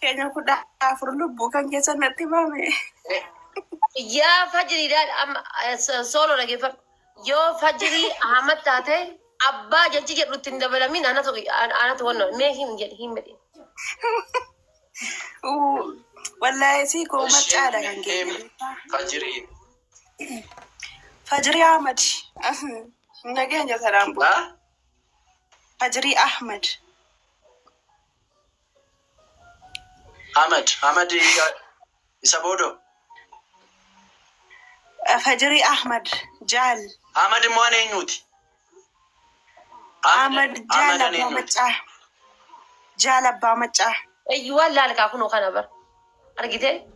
Kayaknya aku dah perlu bukan kisah nanti mami. Ya Fajri dan solo lagi Fak. Yo Fajri Ahmad tate abba janji jet rutin dabalamin anak tu wono me him jet him bedi. Wallahi sih kau macam ada kan gitu. Fajri Ahmad. Nagih aja sekarang bu. Fajri Ahmad. Ahmad isa bodo. Fajri Ahmad Jal. Ahmad mo ano nyuti? Ahmad Jal abba macah. Jal abba macah. Wala laka kuno kana bar. Argite?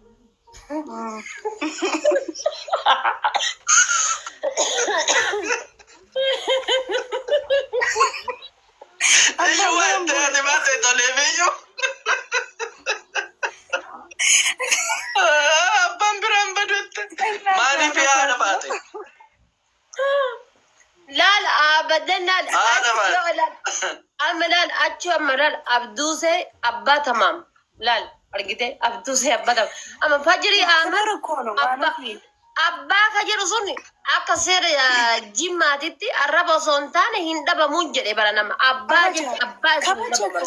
Ayo wante de mate to leveyo. Bambiran badut. Mani fi ana fate. لا ابدا لا املان اتشو املان ابدوسي ابا تمام لا ارجيتي ابدوسي ابا تمام اما فجري امر ابا كجر سني اكسر جيماتي الربا سونتان هندبا منجد برنامج ابا ابا هندبا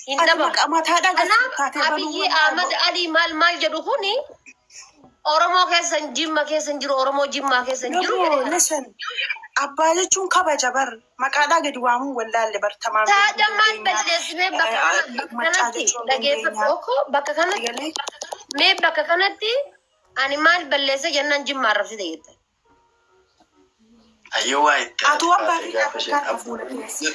انا ابي احمد علي مال جدخوني Oromo kesan jimma kesan jiru Oromo jimma kesan jiru. Listen, abba jechuun kabaja bar maqaadhaa gadi waamuu wallaalle bar tamaam. Taada maal balleessine bakka dhageeffatu oko bakka kanatti mee bakka kanatti ani maal balleessa jennaan jimma arrabsite jetta. Ayo waayte. Atu abbaa fi fuula keessa.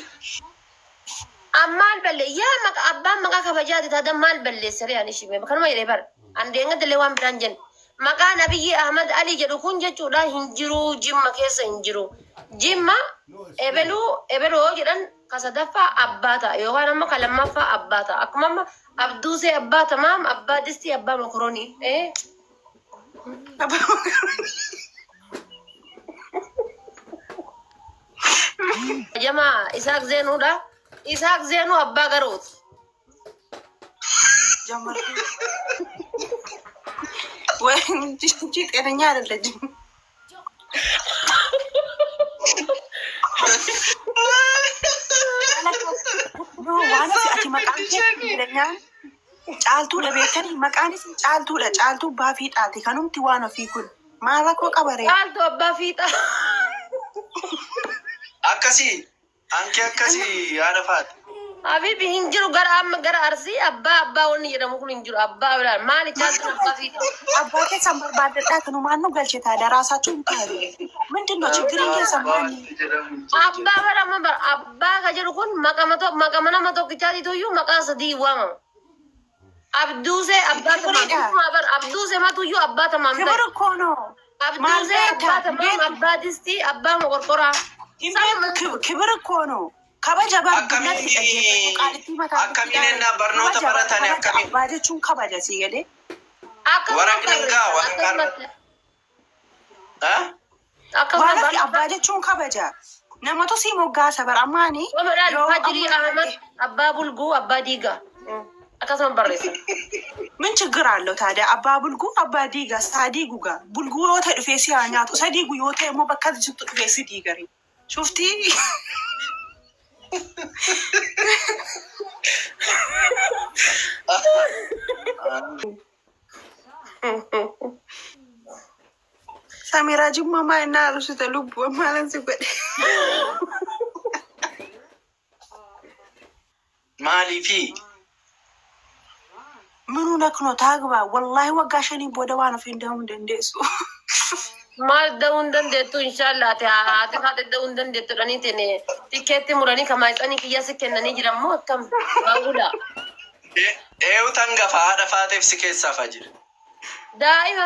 Ammaal balle yaa maka abbaan maqaa kabajaati taada maal balleessare ani shime kanuma jedhee bar andeenga dalee waan biraan jenna. Maqaa Nabiyyi Ahmad Ali jedhu kun jechuudha hin jiru jimma keessa hin jiru. Jimma ebeluu jedhan kasadaffaa abbaa ta'a yookaan amma kalammaffaa abbaa ta'a. Akkuma amma abduusee abbaa tamaam abbaa distii abbaa mokoroonii. Jamaa Isaaq Zeenuudha. Isaaq Zeenuu abbaa garooti. Wah, cicit enaknya ada lagi. No, mana sih aci makan bedanya? Caltu udah bekan nih, makan sih caltu bafit ati kanum tiwana fikun. Malah kok kabar ya? Caltu bafit. Akasi, angke akasi ada fat. Abi hinjiru gara arsi abba woni jedhamu kun hinjiru abba bilan maali caltu bafit. Abba ke sambar badet kan umanu galcheta ada rasaችሁ ታሪ ምንድነው ችግር እየሰማኝ abba barama bar abba kajeru kun makamana mato kichati tuyu makasa diwan abduse abba tamam bar abduse matuyu abba tamam ክብር እኮ ነው abduse abba tamam abba disti abba mokorkora ክብር እኮ ነው kabaja bar akkaminen na barnoota baratani akkamin baajechuun kabaja si gede waraqninga Walafi abbaa jechuun kabaja. Namatu si moggaasa bar ammaani. Fajri Ahmad abbaa bulguu abbaa diigaa akkasuma barreessa. Min ችግር አለው ታዲያ abbaa bulguu abbaa diigaa saa diigu gaa bulguu yoo ta'e dhufee si haa nyaatu isa diigu yoo ta'e immoo bakka jirtu dhufee si diigari. Shuftii Samira Jumma maina harus kita lupa malam sih buat. Mali fi. Menu nak no tagba. Wallahi wagashani boda wana fi daun dendesu. Mal daun dendetu inshallah ate hade daun dendetu dani tene tiketi murani kama isani kiyase kenani jiramu akkam baula. Utanga fa ada fatef sikesa fajir. دائما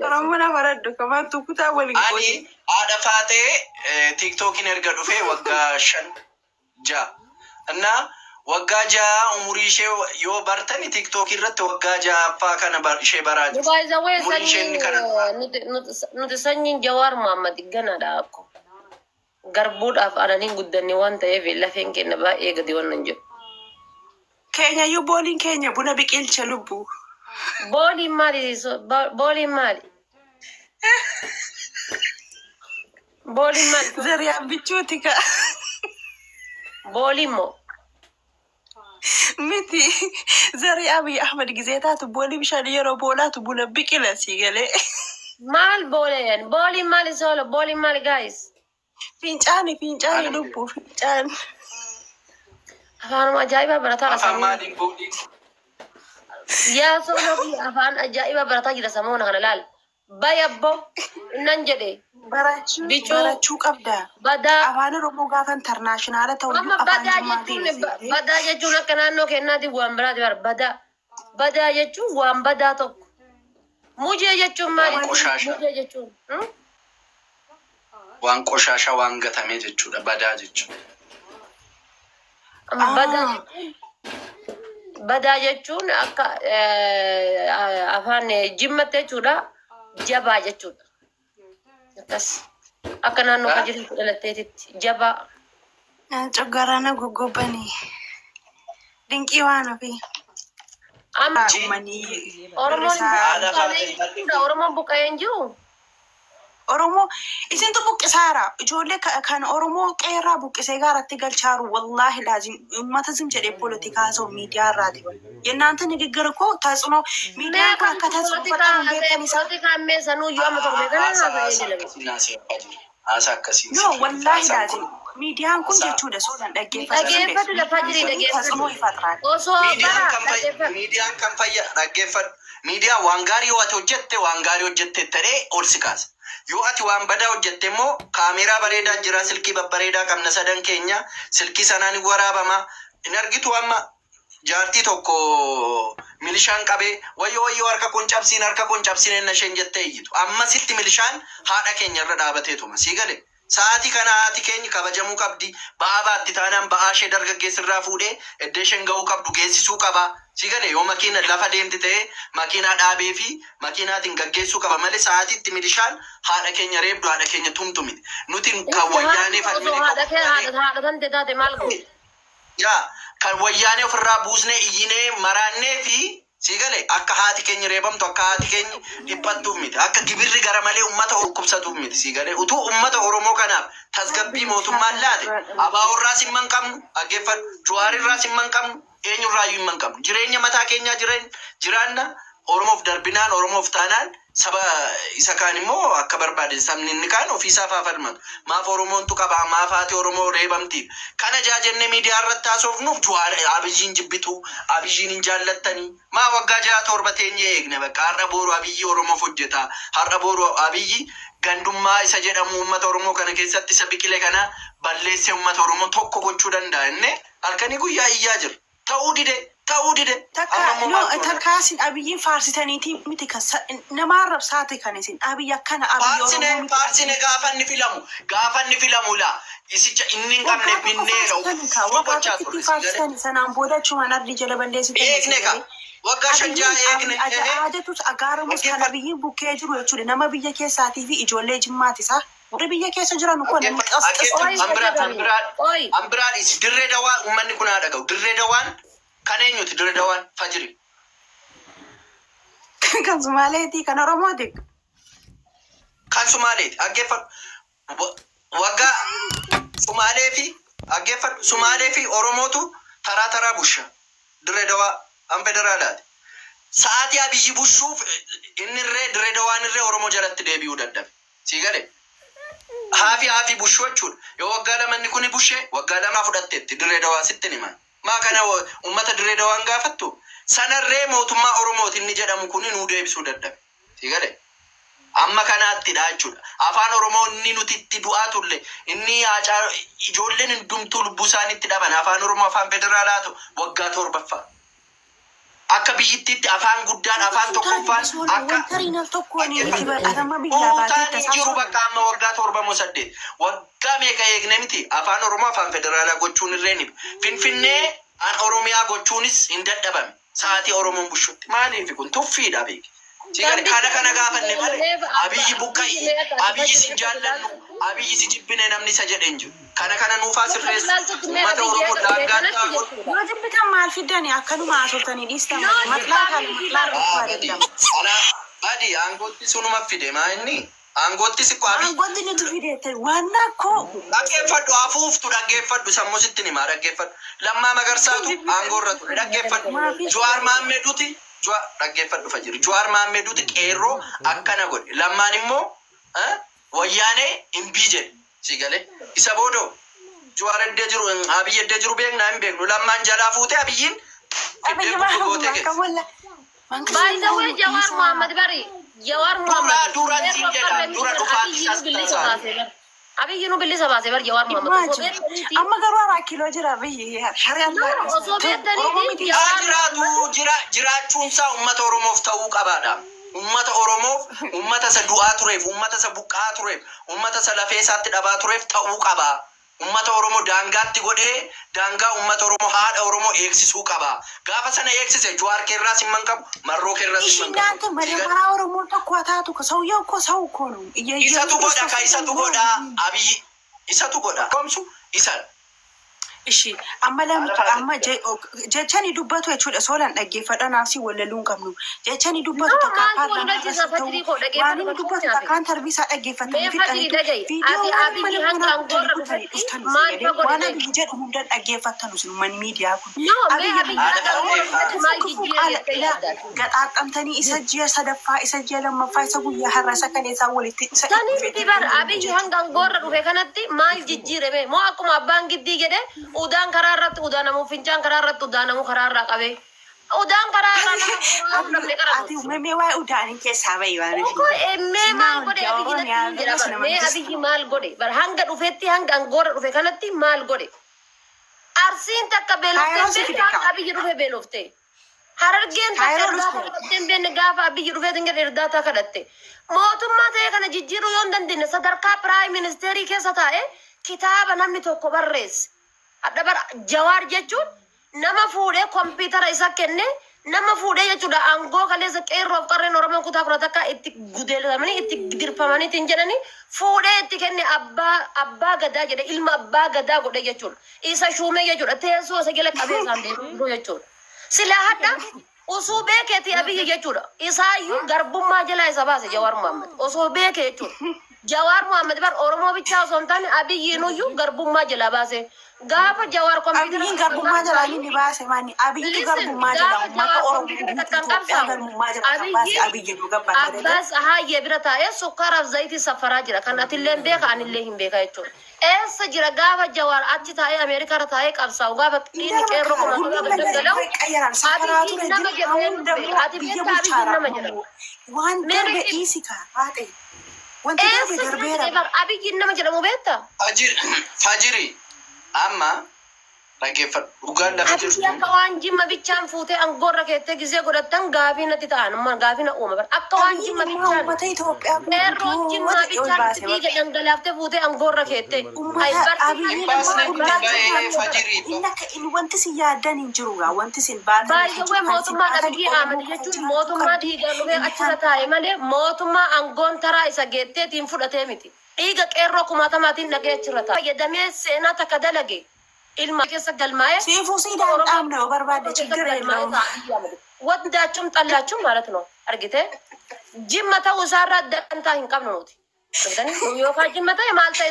ربنا فرد كمان تكوتا ولي أني هذا فاتي تيك توك نرجع في وقاشن جا أنا وقاجا عمريشه يو برتني تيك توك يرت وقاجا فاكنا برشة براج مريشين كنا نتسنين جوار محمد جنا داكو غربود أف أنا نين قدني وان تيجي لا فين كنا بقى إيه قدي وننجو Kenya yu booliin keenya buna biqilcha lubbu. Booliin maali? Booliin maali? Booliin maali? Zariyaan bichuuti ka. Booliin moo? Miti Zariyaa Abiy Ahmed gisee taatu boolii bishaan yeroo boolaatu buna biqila si galee. Maal booleen? Booliin maali solo? Booliin maali guys? Fincaani lubbu fincaan. Afaan ajaa'ibaa barataa Afaan lasamuu. maaliin boodii? Yaa solo fi afaan ajaa'ibaa barataa jira samuuna kana laal. Bayabbo nan jedhe. Barachuu qabda. Badaa. Afaan Oromoo gaafa intarnaashinaala ta'u Amma badaa jechuun akka naannoo kennaati waan biraati bara badaa. Badaa jechuun waan badaa tokko. Mujee jechuun maali? Mujee jechuun. Waan qoshaasha waan gatame jechuudha badaa jechuudha. Badaa jechuun akka afaan jimmatti jechuudha. Jabaa jechuudha. Akkas akka naannoo kajiru dhalatteetitti jabaa. Coggarana goggobanii. Dinqii waan ofii. Amma Uummanni Oromoon buqqa'ee hin jiru. Oromoo isintu buqqisaara. Ijoollee kan Oromoo qeerraa buqqisee gaaratti galchaaru wallaahi laazim uummata zim jedhee poolitikaa haasa'u miidiyaa irraati. Yennaanta nigiggir koo taasino miidiyaan kun akka taasisu fudhatamu beekan isaa. Polotikaa meeshanuu yoo amma torbe kana haasa'ee jedhama. Asa akkasii. No wallahi laazim miidiyaan kun jechuudha soodaan dhaggeeffatu. Dhaggeeffatu lafa jirii dhaggeeffatu. Osoo miidiyaan kan fayya dhaggeeffatu. Miidiyaa waan gaarii yoo ati hojjette waan gaarii hojjette ta'ee ol si kaasa. Yoo ati waan badaa hojjette immoo kaameraa bareedaa jira silkii babbareedaa qabna sadan keenya silkii sanaan waraabama. In argitu amma jaartii tokko milishaan qabee wayyoo harka kun cabsiin enna isheen jettee iyyitu. Amma sitti milishaan haadha keenya irra dhaabateetuma sii gale. Sa'aatii kana haati keenya kabajamuu qabdi. Ba'aa baatti taanaan ba'aa ishee dargaggeessirraa fuudhee iddoo isheen ga'uu qabdu geessisuu qaba. Si gale yoo makiina lafa deemti ta'ee makiinaa dhaabee fi makiinaatiin gaggeessuu qaba malee sa'aatiitti milishaan haadha keenya reebdu haadha keenya tumtumiti. Nuti kan wayyaanee kan wayyaanee ofirraa buusnee iyyinee maraannee fi si gale akka haati keenya reebamtu akka haati keenya dhiphattuuf miti akka gibirri gara malee uummata dhukkubsatuuf miti si gale utuu uummata Oromoo kanaaf tasgabbii mootummaan laate abaaworraa simman qabnu dhaggeeffadhu Juwaarirraa simman qabnu eenyurraayyuu hin qabnu jireenya mataa keenyaa jiraanna Oromoof darbinaan Oromoof taanaan saba isa kaan immoo akka barbaade sabni inni kaan ofiisaa faafalmatu maaf Oromoontu qaba maaf haati Oromoo reebamti kana jaajenne miidiyaa irratti haasofnuuf Juwaar Abiyyiin jibbitu Abiyyiin hin jaallattanii maa waggaa 6-7 teenyee eegne bakka har'a booru Abiyyi Oromoof hojjeta har'a booru Abiyyi gandummaa isa jedhamu uummata Oromoo kana keessatti isa biqile kana balleessee uummata Oromoo tokko gochuu danda'a inni halkanii guyyaa iyyaa jira ta'uu dide. Takaasin Abiyyiin faarsitaniitii miti nama arrabsaate kan isin Abiyyi akkana Abiyyi faarsine gaafa inni filamu la isicha inni hin qabne binneera waggaatti faarsitanii sanaan booda achumaan ardi jala balleessitanii eegne ka waggaa 5 eegne ajatus agaaramus kan Abiyyiin bukkee jiru jechuudha nama biyya keessaatii fi ijoollee jimmaatisaa warri biyya keessa jiran kun ambiraan is dirree dawaa uummanni kun haa dhaga'u dirree dawaan kan eenyuti dirree dawaan fajiri kan Sumaaleeti kan Oromooti kan Sumaaleeti dhaggeeffadhu waggaa Sumaalee fi Oromootu taraa busha dirree dawaa an federaalaati sa'aatii Abiyyi bushuuf innirree dirree dawaan irree Oromoo jalatti deebi'uu dadhabe sii gale haafi bushuu jechuudha yoo waggaa lamanni kuni bushee waggaa lamaa fudhatteetti dirree dawaa sitti himan maa kana uummata dirree dawaan gaafattu sanarree mootummaa Oromooti inni jedhamu kuni nuu deebisuu dadhabe sii gale amma kanaatti jechuudha afaan Oromoo inni nuti itti du'aa turre inni ijoolleen hundumtuu lubbuu isaaniitti dhaban afaan Oromoo afaan federaalaatu waggaa 7ffaa akka biyyittiitti afaan guddaan afaan tokkoffaan akka tariinal tokkoon itti badhatama biyyaa baatee jiru bakka amma waggaa 7 waggaa meeqa eegne miti afaan Oromoo afaan federaalaa gochuun irreen Finfinnee an Oromiyaa gochuunis hin dadhabame sa'aatii Oromoon bushutti maaliif kun tuffiidha beeki Sigari kana gaafanne malee abiyyi buqqa'i abiyyi si jaallannu abiyyi si jibbine namni isa jedhen jiru kana nuufaa sirreessu uummata Oromoo daangaa yoo jibbitan maal fidani akkanuma haasoftanii dhiistan matlaa kana ana badi aangootti sunuma fide maa inni aangootti si qaabi aangootti ni fidete wanna ko dhaggeeffadhu hafuuftu dhaggeeffadhu sammuu sitti nima dhaggeeffadhu Lammaa Magarsaatu aangoorra ture dhaggeeffadhu Jawaar Maammeduuti dhaggeeffadhu fajiri Jawaar Maammeduuti qeerroo akkana godhe lammaan immoo wayyaanee imbii jedhe si galee isa boodoo Jawaar eddee jiru Abiyyi eddee jiru beeknaa hin beeknu lammaan jalaa fuutee Abiyyiin fiddee bukkuu gootee geesse. Baay'ee Jawaar Muhammad bari Jawaar Muhammad dura jinjeta dura dhufaati sastaa Abiyyi nu bilisa baase bar Jawaar Muhammad amma garuu 4 kiiloo jira Abiyyi shari'aan osoo beektanii jiraachuun isaa uummata Oromoof ta'uu qabaadha. Uummata Oromoof uummata isa du'aa tureef uummata isa buqqaa tureef uummata isa lafee isaatti dhabaa tureef ta'uu qaba. Uummata Oromoo daangaatti godhee daangaa uummata Oromoo haadha Oromoo eegsisuu qaba. Gaafa sana eegsise Jawaar keerraa simman qabu marroo keerraa simman qabu. Ishinaan malee Oromoo tokko taatu ka sawyoo ko sawu kono. Isatu godha ka isatu godha Abiyyi isatu godha. Komsu isa Ishi amma jechani dubbatu jechuudha solan dhaggeeffadhanaaf si wallaluun qabnu jechani dubbatu takka waan dubbatu takkaan tarbiisaa dhaggeeffatanii fixanii waan abiyyi jedhu hundan dhaggeeffattanu sun man miidiyaa kun gaxaaxamtanii isa ji'a sadaffaa isa ji'a lammaffaa isa guyyaa har'a isa kaleessaa walitti Abiyyi hanga angoorra dhufe kanatti maal jijjiirame moo akkuma abbaan giddii jedhe udaan kararrat udaan namu fincaan kararrat udaan namu kararra qabe udaan kararra namne kararra ati meme waa'ee udaanii keessaa ba'i waan ko emme maal godhe Abiyyi maal godhe bar hanga dhufetti hanga angoorra dhufe kanatti maal godhe arsiin takka beelofte Abiyyi dhufe beelofte harargeen takka benne gaafa Abiyyi dhufe dinga irdaata kadhatte mootummaa ta'e kana jijjiiruu yoo dandeenye sadarkaa prime ministerii keessa taa'e kitaaba namni tokko barreesse Adabar Jawaar jechuun nama fuudhee kompiitara isa kenne nama fuudhee jechuudha aangoo kaleessa qeerroof qarreen Oromoo kutaa fura takka itti gudeelfamanii itti dirfamanii ittiin jedhanii fuudhee itti kenne abbaa gadaa jedhe ilma abbaa gadaa godhe jechuudha isa shuumee jechuudha teessoo isa jala qabee isaan deemu jechuudha sila hadda osoo beekeeti Abiyyi jechuudha isaayyuu garbummaa jala isa baase Jawaar Muhammad osoo beekee jechuudha Jawaar Muhammad bar Oromoo bichaa osoo hin taane Abiyyiinuyyuu garbummaa jala baase gaafa Jawaar kompiitara Abiyyiin garbummaa jalaa ni baase maani Abiyyi garbummaa jalaa uummata Oromoo garbummaa jalaa baase Abiyyi dhuga baase Abbas haayee bira taa'ee sukkaaraaf zayitii safaraa jira kan atillee beeka anillee hin beeka jechuudha eessa jira gaafa Jawaar achi taa'ee Ameerikaarra taa'ee qabsaa'u gaafa inni qeerroo kuma daldalaa'u Abiyyi nama jedhamu ati beektaa Abiyyi nama jedhamu waan darbe dhiisika haadhe wanti darbe darbeera Abiyyi nama jedhamu beektaa Fajiri amma dhaggeeffadhu dhugaan lafa jirtu akka waan jimma bichaan fuutee angoorra keettee gisee godhattan gaafii natti ta'an amma gaafii na uuma akka waan jimma bichaan uummata Itoophiyaa qeerroo jimma bichaan dhiiga dhangalaaftee fuutee angoorra keettee wanti si yaaddan hin jiru wanti si baatan baay'ee mootummaa Abiyyi Ahmed jechuun mootummaa dhiigaan dhufee achirra taa'e malee mootummaa angoon taraa isa geetteetiin fudhatee miti dhiiga qeerroo kumaatamaatiin dhagee achirra taa'e fayyadamee seenaa takka dalage ilma keessa galmaa'ee siifuu siidaan dhaabne yoo barbaadde chiggiree wandaachum xallaachuun ማለት ነው argite jimma ta'uu isaarraa dantaa hin qabnu nuti yookaan jimma ta'e maal ta'e